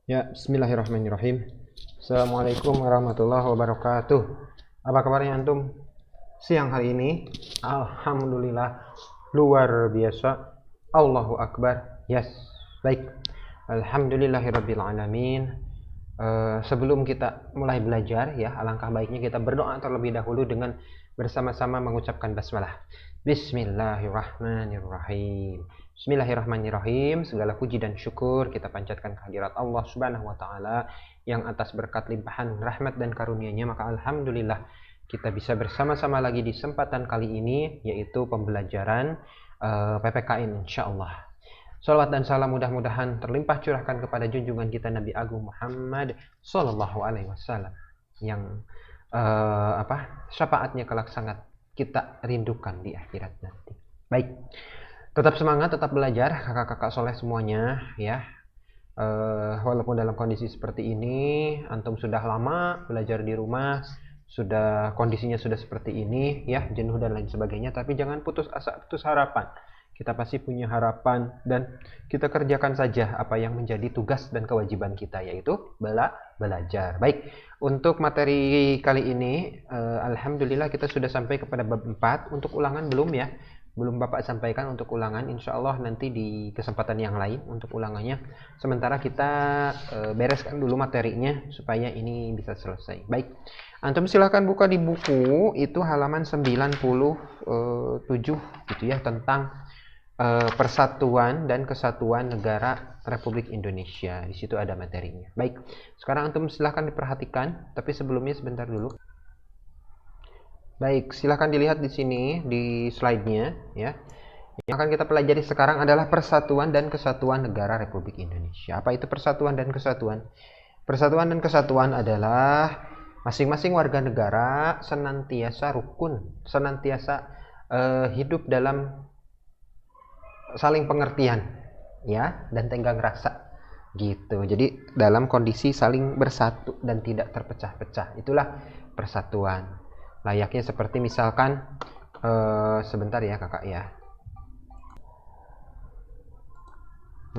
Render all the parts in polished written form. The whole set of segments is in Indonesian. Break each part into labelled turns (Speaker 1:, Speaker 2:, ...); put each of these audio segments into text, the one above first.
Speaker 1: Ya, bismillahirrahmanirrahim. Assalamualaikum warahmatullahi wabarakatuh. Apa kabarnya antum siang hari ini? Alhamdulillah, luar biasa. Allahu Akbar. Yes, baik. Alhamdulillahirabbil alamin. Sebelum kita mulai belajar ya, alangkah baiknya kita berdoa terlebih dahulu dengan bersama-sama mengucapkan basmalah. Bismillahirrahmanirrahim. Bismillahirrahmanirrahim. Segala puji dan syukur kita panjatkan kehadirat Allah Subhanahu wa taala yang atas berkat limpahan rahmat dan karunia-Nya, maka alhamdulillah kita bisa bersama-sama lagi di kesempatan kali ini, yaitu pembelajaran PPKN insyaallah. Salawat dan salam mudah-mudahan terlimpah curahkan kepada junjungan kita Nabi Agung Muhammad Sallallahu Alaihi Wasallam yang syafaatnya kelak sangat kita rindukan di akhirat nanti. Baik, tetap semangat, tetap belajar kakak-kakak soleh semuanya ya. Walaupun dalam kondisi seperti ini, antum sudah lama belajar di rumah, sudah kondisinya sudah seperti ini ya, jenuh dan lain sebagainya, tapi jangan putus asa, putus harapan. Kita pasti punya harapan dan kita kerjakan saja apa yang menjadi tugas dan kewajiban kita, yaitu belajar. Baik, untuk materi kali ini alhamdulillah kita sudah sampai kepada bab 4. Untuk ulangan belum ya? Belum Bapak sampaikan untuk ulangan. Insya Allah nanti di kesempatan yang lain untuk ulangannya. Sementara kita bereskan dulu materinya supaya ini bisa selesai. Baik, antum silahkan buka di buku itu halaman 97 gitu ya, tentang Persatuan dan Kesatuan Negara Republik Indonesia. Di situ ada materinya. Baik, sekarang antum silahkan diperhatikan, tapi sebelumnya sebentar dulu. Baik, silahkan dilihat di sini di slide-nya ya. Yang akan kita pelajari sekarang adalah Persatuan dan Kesatuan Negara Republik Indonesia. Apa itu Persatuan dan Kesatuan? Persatuan dan Kesatuan adalah masing-masing warga negara senantiasa rukun, senantiasa hidup dalam saling pengertian ya dan tenggang rasa gitu. Jadi dalam kondisi saling bersatu dan tidak terpecah-pecah, itulah persatuan. Layaknya seperti misalkan sebentar ya kakak ya.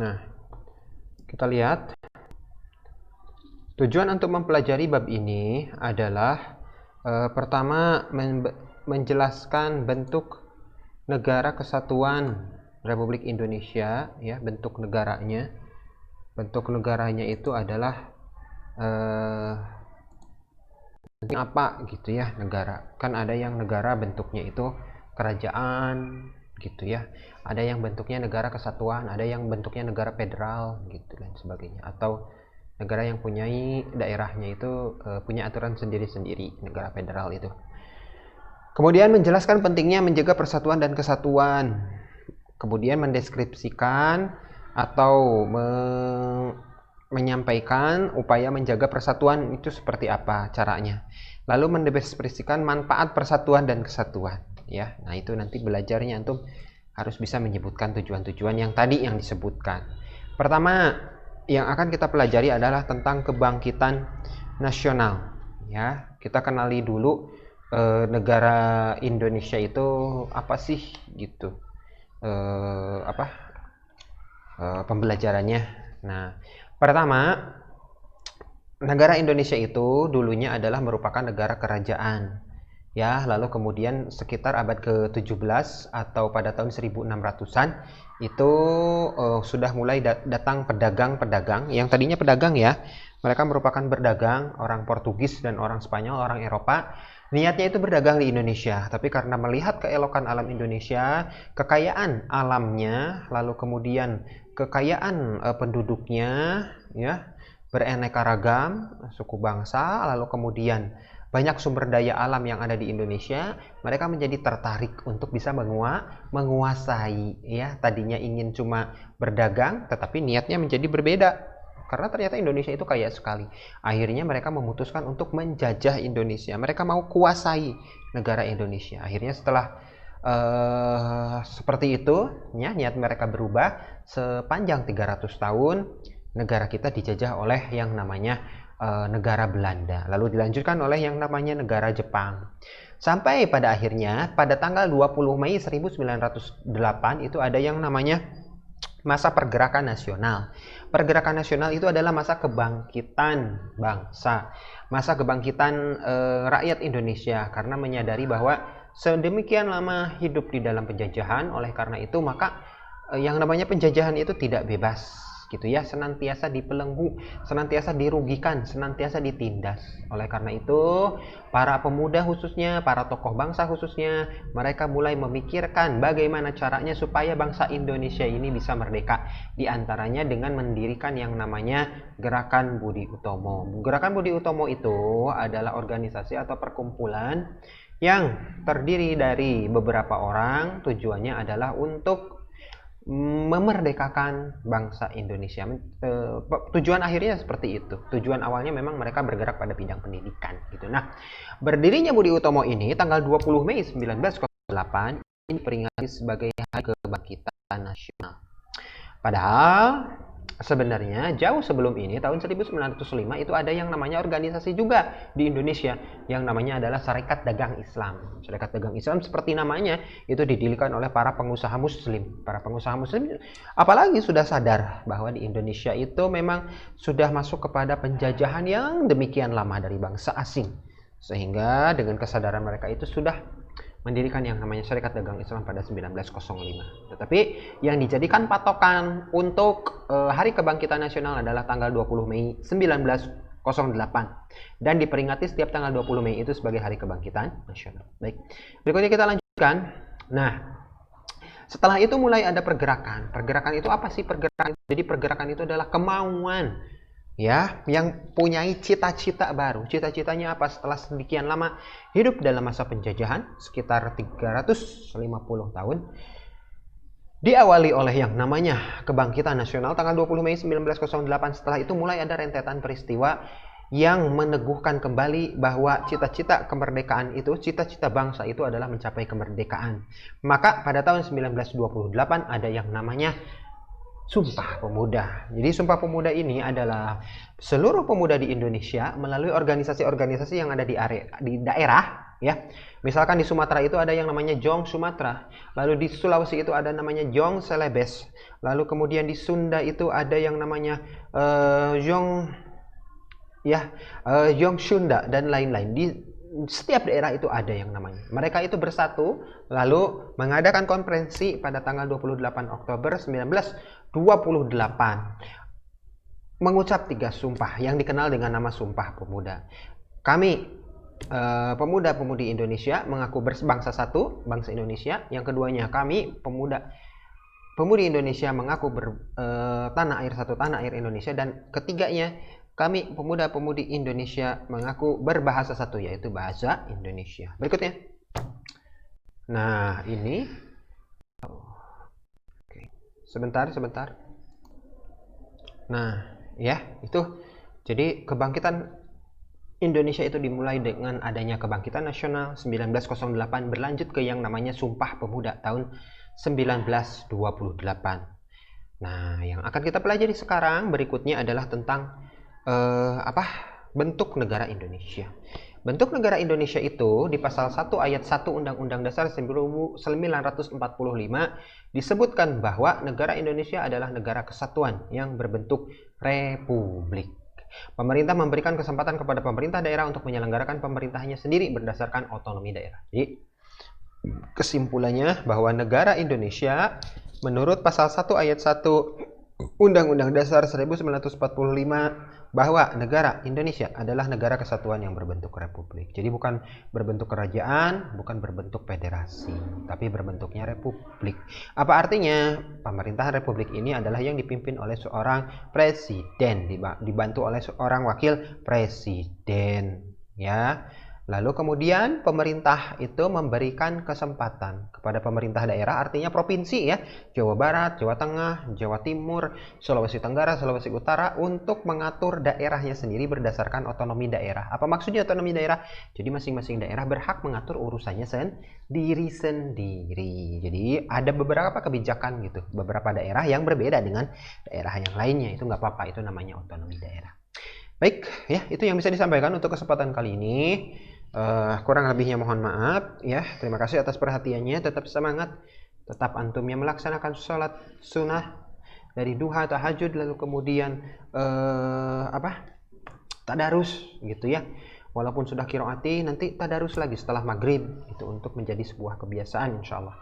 Speaker 1: Nah, kita lihat tujuan untuk mempelajari bab ini adalah pertama menjelaskan bentuk negara kesatuan Republik Indonesia ya, bentuk negaranya. Bentuk negaranya itu adalah apa gitu ya, negara. Kan ada yang negara bentuknya itu kerajaan gitu ya. Ada yang bentuknya negara kesatuan, ada yang bentuknya negara federal gitu dan sebagainya. Atau negara yang punya daerahnya itu punya aturan sendiri-sendiri, negara federal itu. Kemudian menjelaskan pentingnya menjaga persatuan dan kesatuan. Kemudian mendeskripsikan atau menyampaikan upaya menjaga persatuan itu seperti apa caranya. Lalu mendeskripsikan manfaat persatuan dan kesatuan ya. Nah, itu nanti belajarnya antum harus bisa menyebutkan tujuan-tujuan yang tadi yang disebutkan. Pertama yang akan kita pelajari adalah tentang kebangkitan nasional ya. Kita kenali dulu negara Indonesia itu apa sih gitu. Pembelajarannya. Nah, pertama, negara Indonesia itu dulunya adalah merupakan negara kerajaan. Ya, lalu kemudian sekitar abad ke-17 atau pada tahun 1600-an itu sudah mulai datang pedagang-pedagang yang tadinya pedagang ya. Mereka merupakan berdagang, orang Portugis dan orang Spanyol, orang Eropa. Niatnya itu berdagang di Indonesia, tapi karena melihat keelokan alam Indonesia, kekayaan alamnya, lalu kemudian kekayaan penduduknya, ya, beraneka ragam suku bangsa, lalu kemudian banyak sumber daya alam yang ada di Indonesia, mereka menjadi tertarik untuk bisa menguasai, ya. Tadinya ingin cuma berdagang, tetapi niatnya menjadi berbeda. Karena ternyata Indonesia itu kaya sekali. Akhirnya mereka memutuskan untuk menjajah Indonesia. Mereka mau kuasai negara Indonesia. Akhirnya setelah seperti itu, ya, niat mereka berubah. Sepanjang 300 tahun, negara kita dijajah oleh yang namanya negara Belanda. Lalu dilanjutkan oleh yang namanya negara Jepang. Sampai pada akhirnya, pada tanggal 20 Mei 1908 itu ada yang namanya masa pergerakan nasional. Pergerakan nasional itu adalah masa kebangkitan bangsa, masa kebangkitan rakyat Indonesia karena menyadari bahwa sedemikian lama hidup di dalam penjajahan, oleh karena itu maka yang namanya penjajahan itu tidak bebas gitu ya, senantiasa dibelenggu, senantiasa dirugikan, senantiasa ditindas. Oleh karena itu, para pemuda khususnya, para tokoh bangsa khususnya, mereka mulai memikirkan bagaimana caranya supaya bangsa Indonesia ini bisa merdeka. Di antaranya dengan mendirikan yang namanya Gerakan Budi Utomo. Gerakan Budi Utomo itu adalah organisasi atau perkumpulan yang terdiri dari beberapa orang, tujuannya adalah untuk memerdekakan bangsa Indonesia. Tujuan akhirnya seperti itu. Tujuan awalnya memang mereka bergerak pada bidang pendidikan gitu. Nah, berdirinya Budi Utomo ini tanggal 20 Mei 1908 ini diperingati sebagai Hari Kebangkitan Nasional. Padahal sebenarnya jauh sebelum ini, tahun 1905 itu ada yang namanya organisasi juga di Indonesia yang namanya adalah Sarekat Dagang Islam. Sarekat Dagang Islam seperti namanya itu didirikan oleh para pengusaha muslim. Para pengusaha muslim apalagi sudah sadar bahwa di Indonesia itu memang sudah masuk kepada penjajahan yang demikian lama dari bangsa asing. Sehingga dengan kesadaran mereka itu sudah mendirikan yang namanya Sarekat Dagang Islam pada 1905. Tetapi yang dijadikan patokan untuk Hari Kebangkitan Nasional adalah tanggal 20 Mei 1908 dan diperingati setiap tanggal 20 Mei itu sebagai Hari Kebangkitan Nasional. Baik, berikutnya kita lanjutkan. Nah, setelah itu mulai ada pergerakan. Pergerakan itu apa sih pergerakan? Jadi pergerakan itu adalah kemauan ya, yang punyai cita-cita baru. Cita-citanya apa? Setelah sekian lama hidup dalam masa penjajahan, sekitar 350 tahun, diawali oleh yang namanya Kebangkitan Nasional tanggal 20 Mei 1908. Setelah itu mulai ada rentetan peristiwa yang meneguhkan kembali bahwa cita-cita kemerdekaan itu, cita-cita bangsa itu adalah mencapai kemerdekaan. Maka pada tahun 1928 ada yang namanya Sumpah Pemuda. Jadi Sumpah Pemuda ini adalah seluruh pemuda di Indonesia melalui organisasi-organisasi yang ada di daerah ya. Misalkan di Sumatera itu ada yang namanya Jong Sumatera, lalu di Sulawesi itu ada namanya Jong Celebes, lalu kemudian di Sunda itu ada yang namanya Jong Sunda dan lain-lain. Di setiap daerah itu ada yang namanya. Mereka itu bersatu lalu mengadakan konferensi pada tanggal 28 Oktober 1928 mengucap 3 sumpah yang dikenal dengan nama Sumpah Pemuda. Kami pemuda-pemudi Indonesia mengaku berbangsa satu, bangsa Indonesia. Yang keduanya, kami pemudi Indonesia mengaku tanah air satu, tanah air Indonesia. Dan ketiganya, kami pemuda-pemudi Indonesia mengaku berbahasa satu, yaitu bahasa Indonesia. Berikutnya. Nah, ini sebentar. Nah, ya, itu. Jadi kebangkitan Indonesia itu dimulai dengan adanya Kebangkitan Nasional 1908, berlanjut ke yang namanya Sumpah Pemuda tahun 1928. Nah, yang akan kita pelajari sekarang berikutnya adalah tentang bentuk negara Indonesia. Bentuk negara Indonesia itu di pasal 1 ayat 1 Undang-Undang Dasar 1945 disebutkan bahwa negara Indonesia adalah negara kesatuan yang berbentuk republik. Pemerintah memberikan kesempatan kepada pemerintah daerah untuk menyelenggarakan pemerintahnya sendiri berdasarkan otonomi daerah. Jadi kesimpulannya bahwa negara Indonesia menurut pasal 1 ayat 1 Undang-Undang Dasar 1945 bahwa negara Indonesia adalah negara kesatuan yang berbentuk republik. Jadi bukan berbentuk kerajaan, bukan berbentuk federasi, tapi berbentuknya republik. Apa artinya? Pemerintahan republik ini adalah yang dipimpin oleh seorang presiden, dibantu oleh seorang wakil presiden, ya. Lalu kemudian pemerintah itu memberikan kesempatan kepada pemerintah daerah, artinya provinsi ya, Jawa Barat, Jawa Tengah, Jawa Timur, Sulawesi Tenggara, Sulawesi Utara, untuk mengatur daerahnya sendiri berdasarkan otonomi daerah. Apa maksudnya otonomi daerah? Jadi masing-masing daerah berhak mengatur urusannya sendiri-sendiri. Jadi ada beberapa kebijakan gitu, beberapa daerah yang berbeda dengan daerah yang lainnya, itu nggak apa-apa, itu namanya otonomi daerah. Baik, ya, itu yang bisa disampaikan untuk kesempatan kali ini. Kurang lebihnya mohon maaf ya. Terima kasih atas perhatiannya. Tetap semangat, tetap antumnya melaksanakan sholat sunnah dari duha, tahajud, lalu kemudian tadarus gitu ya. Walaupun sudah qiraati, nanti tadarus lagi setelah maghrib itu untuk menjadi sebuah kebiasaan insyaallah.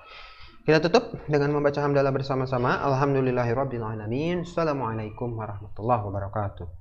Speaker 1: Kita tutup dengan membaca hamdalah bersama-sama. Alhamdulillahirabbil alamin. Assalamualaikum warahmatullahi wabarakatuh.